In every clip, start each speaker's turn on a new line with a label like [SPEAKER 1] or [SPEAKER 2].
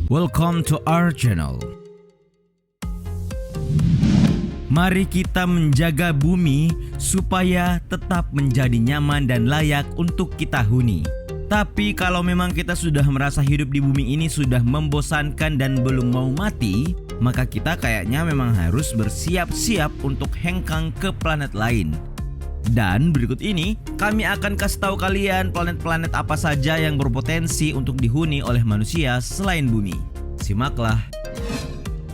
[SPEAKER 1] Welcome to our channel. Mari kita menjaga bumi supaya tetap menjadi nyaman dan layak untuk kita huni. Tapi kalau memang kita sudah merasa hidup di bumi ini sudah membosankan dan belum mau mati, maka kita kayaknya memang harus bersiap-siap untuk hengkang ke planet lain. Dan berikut ini kami akan kasih tahu kalian planet-planet apa saja yang berpotensi untuk dihuni oleh manusia selain bumi. Simaklah.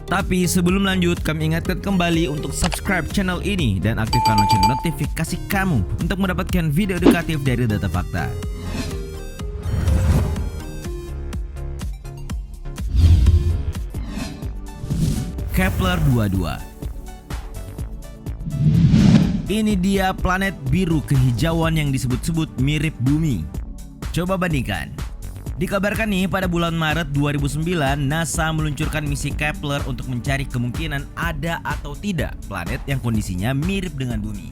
[SPEAKER 1] Tapi sebelum lanjut, kami ingatkan kembali untuk subscribe channel ini dan aktifkan lonceng notifikasi kamu untuk mendapatkan video edukatif dari Data Fakta. Kepler-22. Ini dia planet biru kehijauan yang disebut-sebut mirip bumi. Coba bandingkan. Dikabarkan nih pada bulan Maret 2009 NASA meluncurkan misi Kepler untuk mencari kemungkinan ada atau tidak planet yang kondisinya mirip dengan bumi.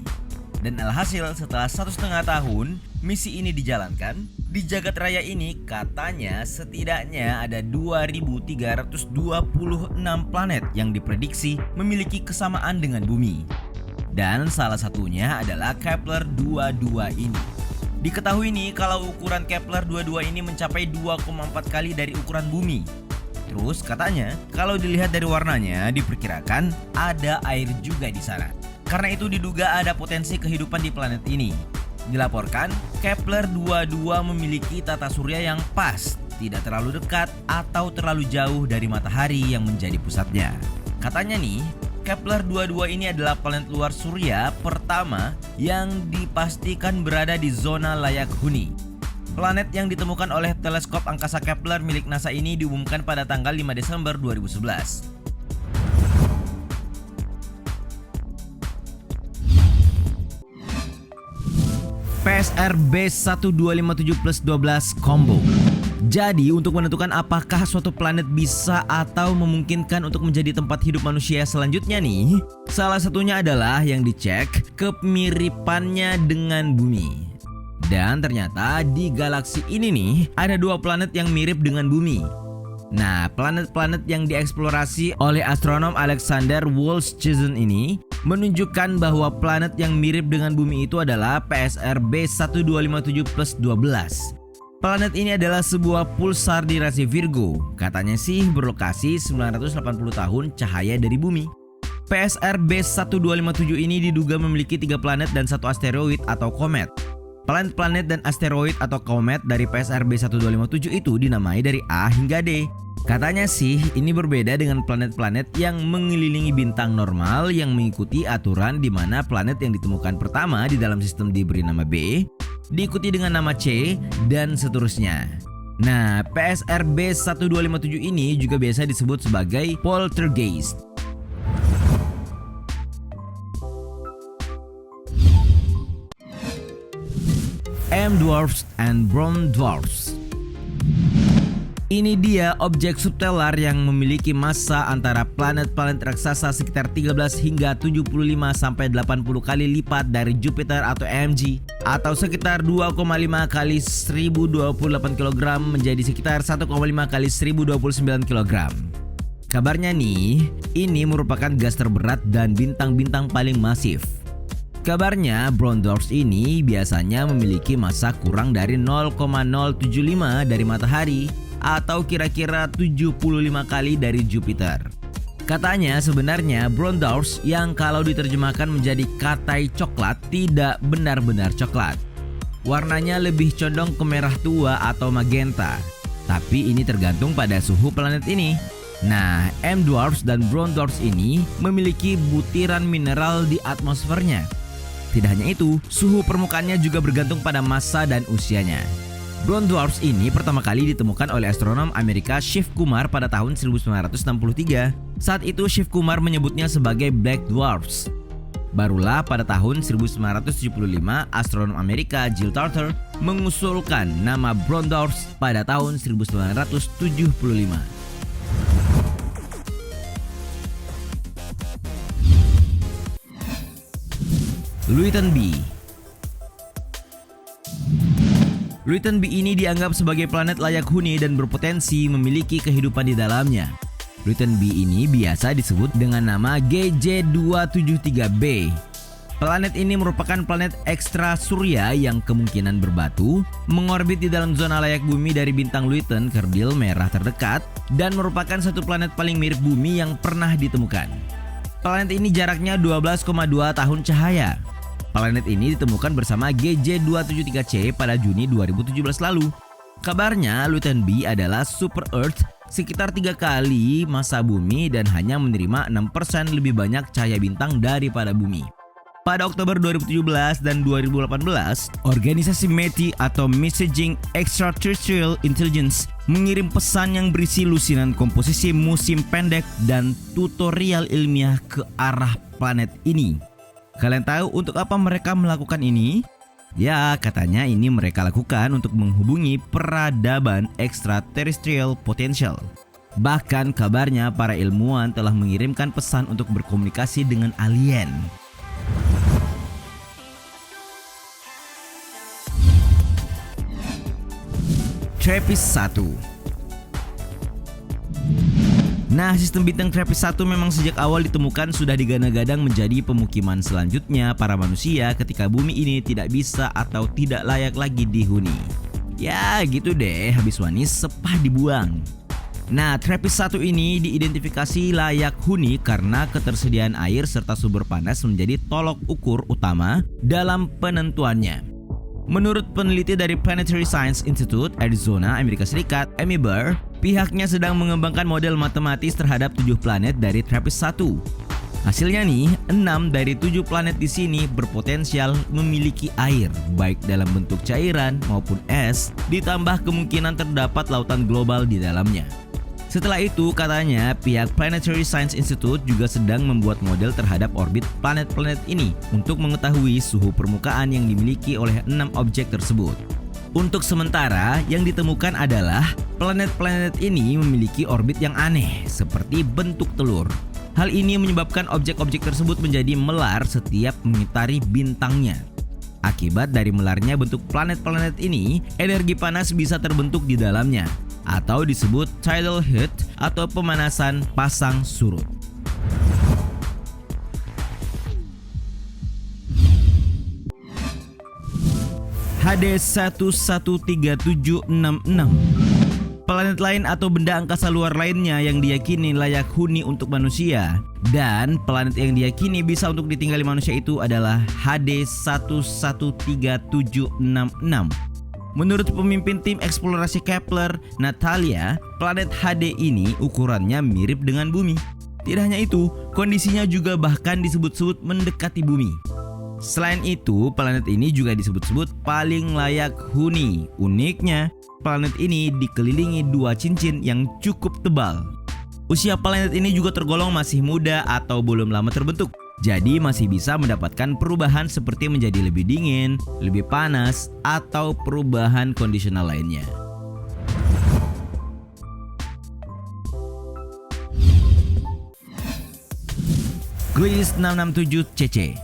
[SPEAKER 1] Dan alhasil setelah 1,5 tahun misi ini dijalankan, di jagat raya ini katanya setidaknya ada 2.326 planet yang diprediksi memiliki kesamaan dengan bumi. Dan salah satunya adalah Kepler-22 ini. Diketahui nih kalau ukuran Kepler-22 ini mencapai 2,4 kali dari ukuran bumi. Terus katanya kalau dilihat dari warnanya diperkirakan ada air juga di sana. Karena itu diduga ada potensi kehidupan di planet ini. Dilaporkan Kepler-22 memiliki tata surya yang pas, tidak terlalu dekat atau terlalu jauh dari matahari yang menjadi pusatnya. Katanya nih, Kepler-22 ini adalah planet luar surya pertama yang dipastikan berada di zona layak huni. Planet yang ditemukan oleh teleskop angkasa Kepler milik NASA ini diumumkan pada tanggal 5 Desember 2011. PSR B1257+12 Combo. Jadi untuk menentukan apakah suatu planet bisa atau memungkinkan untuk menjadi tempat hidup manusia selanjutnya nih, salah satunya adalah yang dicek kemiripannya dengan bumi. Dan ternyata di galaksi ini nih ada 2 planet yang mirip dengan bumi. Nah, planet-planet yang dieksplorasi oleh astronom Alexander Wolszczyn ini menunjukkan bahwa planet yang mirip dengan bumi itu adalah PSR B1257+12. Planet ini adalah sebuah pulsar di rasi Virgo. Katanya sih berlokasi 980 tahun cahaya dari bumi. PSR B1257 ini diduga memiliki 3 planet dan 1 asteroid atau komet. Planet-planet dan asteroid atau komet dari PSR B1257 itu dinamai dari A hingga D. Katanya sih ini berbeda dengan planet-planet yang mengelilingi bintang normal yang mengikuti aturan di mana planet yang ditemukan pertama di dalam sistem diberi nama B, diikuti dengan nama C, dan seterusnya. Nah, PSR B1257 ini juga biasa disebut sebagai poltergeist. M-dwarfs and brown dwarfs. Ini dia objek substelar yang memiliki massa antara planet-planet raksasa sekitar 13 hingga 75 sampai 80 kali lipat dari Jupiter atau AMG, atau sekitar 2,5 kali 1028 kg menjadi sekitar 1,5 kali 1029 kg. Kabarnya nih, ini merupakan gas terberat dan bintang-bintang paling masif. Kabarnya brown dwarfs ini biasanya memiliki massa kurang dari 0,075 dari matahari atau kira-kira 75 kali dari Jupiter. Katanya sebenarnya brown dwarfs yang kalau diterjemahkan menjadi katai coklat tidak benar-benar coklat. Warnanya lebih condong ke merah tua atau magenta. Tapi ini tergantung pada suhu planet ini. Nah, M-dwarfs dan brown dwarfs ini memiliki butiran mineral di atmosfernya. Tidak hanya itu, suhu permukaannya juga bergantung pada massa dan usianya. Brown dwarfs ini pertama kali ditemukan oleh astronom Amerika Shiv Kumar pada tahun 1963. Saat itu Shiv Kumar menyebutnya sebagai black dwarfs. Barulah pada tahun 1975 astronom Amerika Jill Tarter mengusulkan nama brown dwarfs pada tahun 1975. Luiten B. Luyten B ini dianggap sebagai planet layak huni dan berpotensi memiliki kehidupan di dalamnya. Luyten B ini biasa disebut dengan nama GJ273b. Planet ini merupakan planet ekstra surya yang kemungkinan berbatu, mengorbit di dalam zona layak bumi dari bintang Luyten kerdil merah terdekat, dan merupakan satu planet paling mirip bumi yang pernah ditemukan. Planet ini jaraknya 12,2 tahun cahaya. Planet ini ditemukan bersama GJ273c pada Juni 2017 lalu. Kabarnya Luyten B adalah super Earth sekitar 3 kali massa bumi dan hanya menerima 6% lebih banyak cahaya bintang daripada bumi. Pada Oktober 2017 dan 2018, organisasi METI atau Messaging Extraterrestrial Intelligence mengirim pesan yang berisi lusinan komposisi musim pendek dan tutorial ilmiah ke arah planet ini. Kalian tahu untuk apa mereka melakukan ini? Ya, katanya ini mereka lakukan untuk menghubungi peradaban extraterrestrial potential. Bahkan kabarnya para ilmuwan telah mengirimkan pesan untuk berkomunikasi dengan alien. TRAPPIST-1. Nah, sistem bintang TRAPPIST-1 memang sejak awal ditemukan sudah digadang-gadang menjadi pemukiman selanjutnya para manusia ketika bumi ini tidak bisa atau tidak layak lagi dihuni. Ya gitu deh, habis wanis sepah dibuang. Nah, TRAPPIST-1 ini diidentifikasi layak huni karena ketersediaan air serta sumber panas menjadi tolok ukur utama dalam penentuannya. Menurut peneliti dari Planetary Science Institute, Arizona, Amerika Serikat, Amy Burr, pihaknya sedang mengembangkan model matematis terhadap 7 planet dari TRAPPIST-1. Hasilnya nih, 6 dari 7 planet di sini berpotensial memiliki air, baik dalam bentuk cairan maupun es, ditambah kemungkinan terdapat lautan global di dalamnya. Setelah itu, katanya pihak Planetary Science Institute juga sedang membuat model terhadap orbit planet-planet ini untuk mengetahui suhu permukaan yang dimiliki oleh 6 objek tersebut. Untuk sementara, yang ditemukan adalah planet-planet ini memiliki orbit yang aneh, seperti bentuk telur. Hal ini menyebabkan objek-objek tersebut menjadi melar setiap mengitari bintangnya. Akibat dari melarnya bentuk planet-planet ini, energi panas bisa terbentuk di dalamnya, atau disebut tidal heat atau pemanasan pasang surut. HD 113766. Planet lain atau benda angkasa luar lainnya yang diyakini layak huni untuk manusia, dan planet yang diyakini bisa untuk ditinggali manusia itu adalah HD 113766. Menurut pemimpin tim eksplorasi Kepler, Natalia, planet HD ini ukurannya mirip dengan bumi. Tidak hanya itu, kondisinya juga bahkan disebut-sebut mendekati bumi. Selain itu, planet ini juga disebut-sebut paling layak huni. Uniknya, planet ini dikelilingi 2 cincin yang cukup tebal. Usia planet ini juga tergolong masih muda atau belum lama terbentuk. Jadi masih bisa mendapatkan perubahan seperti menjadi lebih dingin, lebih panas, atau perubahan kondisional lainnya. Gliese 667cc.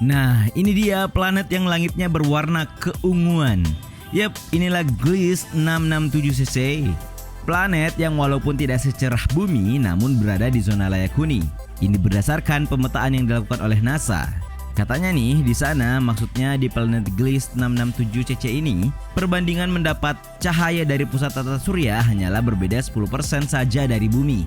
[SPEAKER 1] Nah, ini dia planet yang langitnya berwarna keunguan. Yap, inilah Gliese 667cc. Planet yang walaupun tidak secerah bumi namun berada di zona layak huni. Ini berdasarkan pemetaan yang dilakukan oleh NASA. Katanya nih, di sana maksudnya di planet Gliese 667cc ini, perbandingan mendapat cahaya dari pusat tata surya hanyalah berbeda 10% saja dari bumi.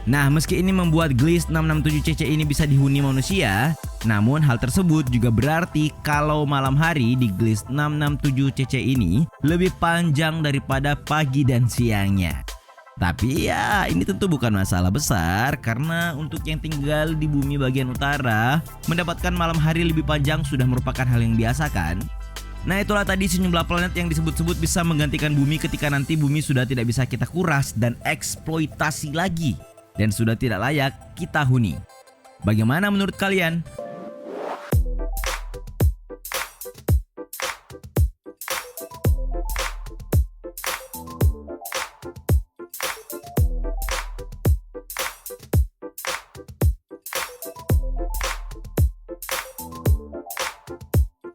[SPEAKER 1] Nah, meski ini membuat Gliese 667cc ini bisa dihuni manusia, namun hal tersebut juga berarti kalau malam hari di Gliese 667cc ini lebih panjang daripada pagi dan siangnya. Tapi ya, ini tentu bukan masalah besar karena untuk yang tinggal di bumi bagian utara, mendapatkan malam hari lebih panjang sudah merupakan hal yang biasa kan? Nah, itulah tadi sejumlah planet yang disebut-sebut bisa menggantikan bumi ketika nanti bumi sudah tidak bisa kita kuras dan eksploitasi lagi, dan sudah tidak layak kita huni. Bagaimana menurut kalian?